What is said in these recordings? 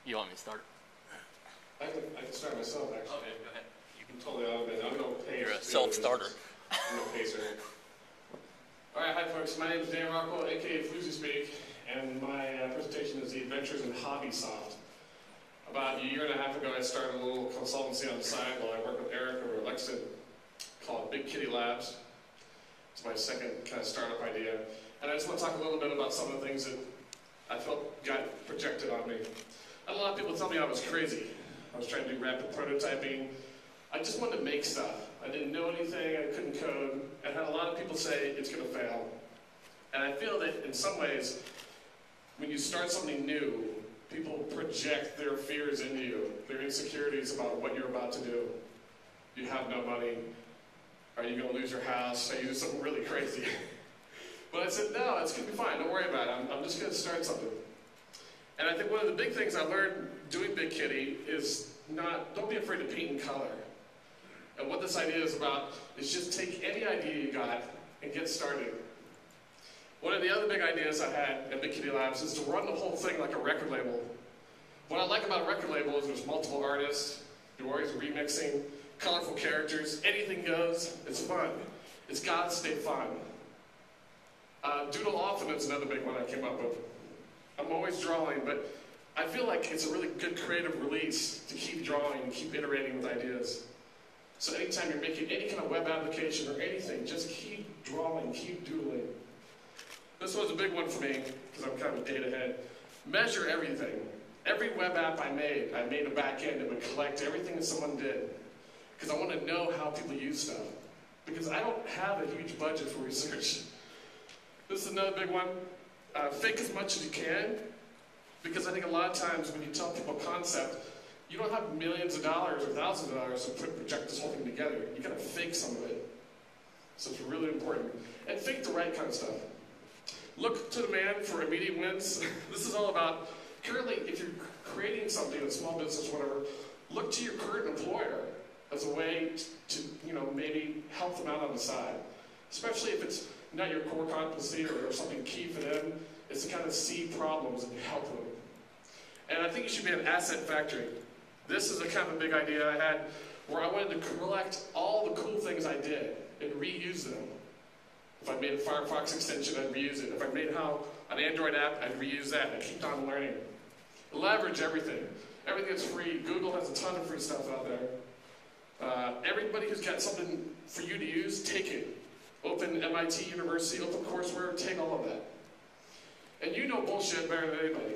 You want me to start? I can start myself, actually. Okay, go ahead. I'm totally out of it. I'm no pacer. You're a self-starter. I'm no pacer. Alright, hi folks. My name is Dan Rockwell, aka Floozy Speak, and my presentation is the Adventures in Hobbysoft. About a year and a half ago, I started a little consultancy on the side while I work with Eric over at Lexington, called Big Kitty Labs. It's my second kind of startup idea. And I just want to talk a little bit about some of the things that I felt got projected on me. And a lot of people tell me I was crazy. I was trying to do rapid prototyping. I just wanted to make stuff. I didn't know anything, I couldn't code, and had a lot of people say it's going to fail. And I feel that in some ways, when you start something new, people project their fears into you, their insecurities about what you're about to do. You have no money. Are you going to lose your house? Are you doing something really crazy? But I said, no, it's going to be fine. Don't worry about it. I'm just going to start something. And I think one of the big things I learned doing Big Kitty is don't be afraid to paint in color. And what this idea is about is just take any idea you got and get started. One of the other big ideas I had at Big Kitty Labs is to run the whole thing like a record label. What I like about a record label is there's multiple artists, you're always remixing, colorful characters, anything goes, it's fun. It's got to stay fun. Doodle often is another big one I came up with. I'm always drawing, but I feel like it's a really good creative release to keep drawing and keep iterating with ideas. So anytime you're making any kind of web application or anything, just keep drawing, keep doodling. This was a big one for me, because I'm kind of a data head. Measure everything. Every web app I made a back end that would collect everything that someone did. Because I want to know how people use stuff. Because I don't have a huge budget for research. This is another big one. Fake as much as you can. Because I think a lot of times when you tell people a concept, you don't have millions of dollars or thousands of dollars to project this whole thing together. You gotta fake some of it. So it's really important. And fake the right kind of stuff. Look to the man for immediate wins. This is all about, currently, if you're creating something, a small business, whatever, look to your current employer as a way to maybe help them out on the side. Especially if it's not your core competency or something key for them. It's to kind of see problems and help them. And I think you should be an asset factory. This is a kind of a big idea I had where I wanted to collect all the cool things I did and reuse them. If I made a Firefox extension, I'd reuse it. If I made an Android app, I'd reuse that. I keep on learning. Leverage everything. Everything that's free. Google has a ton of free stuff out there. Everybody who's got something for you to use, take it. Open MIT University, open courseware, take all of that. And you know bullshit better than anybody.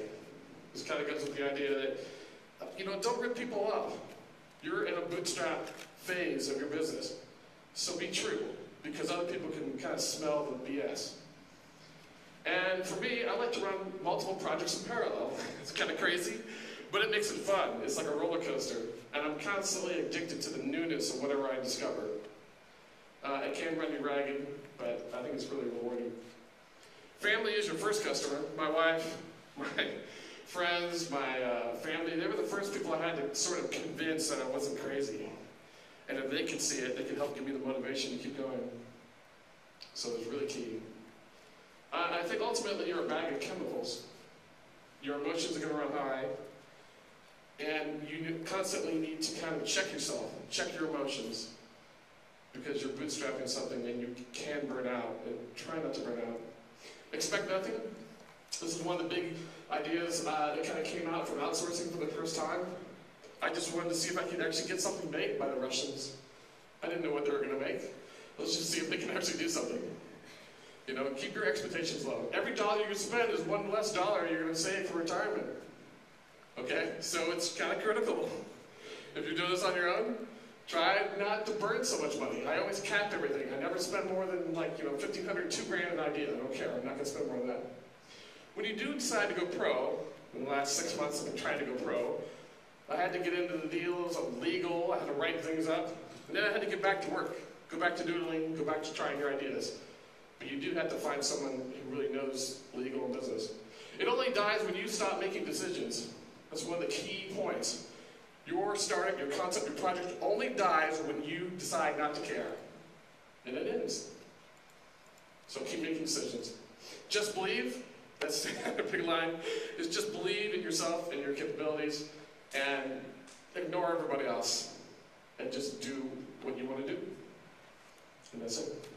This kind of goes with the idea that, don't rip people off. You're in a bootstrap phase of your business. So be true, because other people can kind of smell the BS. And for me, I like to run multiple projects in parallel. It's kind of crazy, but it makes it fun. It's like a roller coaster. And I'm constantly addicted to the newness of whatever I discover. It can run you ragged, but I think it's really rewarding. Family is your first customer. My wife, my friends, my family, they were the first people I had to sort of convince that I wasn't crazy. And if they could see it, they could help give me the motivation to keep going. So it's really key. I think ultimately you're a bag of chemicals. Your emotions are going to run high. And you constantly need to kind of check yourself, check your emotions. Because you're bootstrapping something and you can burn out. And try not to burn out. Expect nothing. This is one of the big ideas that kind of came out from outsourcing for the first time. I just wanted to see if I could actually get something made by the Russians. I didn't know what they were going to make. Let's just see if they can actually do something. Keep your expectations low. Every dollar you spend is one less dollar you're going to save for retirement. Okay? So it's kind of critical. If you're doing this on your own, try not to burn so much money. I always cap everything. I never spend more than $1,500, $2,000 an idea. I don't care. I'm not going to spend more than that. When you do decide to go pro, in the last 6 months I've been trying to go pro, I had to get into the deals of legal, I had to write things up, and then I had to get back to work. Go back to doodling, go back to trying your ideas. But you do have to find someone who really knows legal and business. It only dies when you stop making decisions. That's one of the key points. Your startup, your concept, your project only dies when you decide not to care. And it ends. So keep making decisions. Just believe, That's the big line, is just believe in yourself and your capabilities and ignore everybody else and just do what you want to do. And that's it.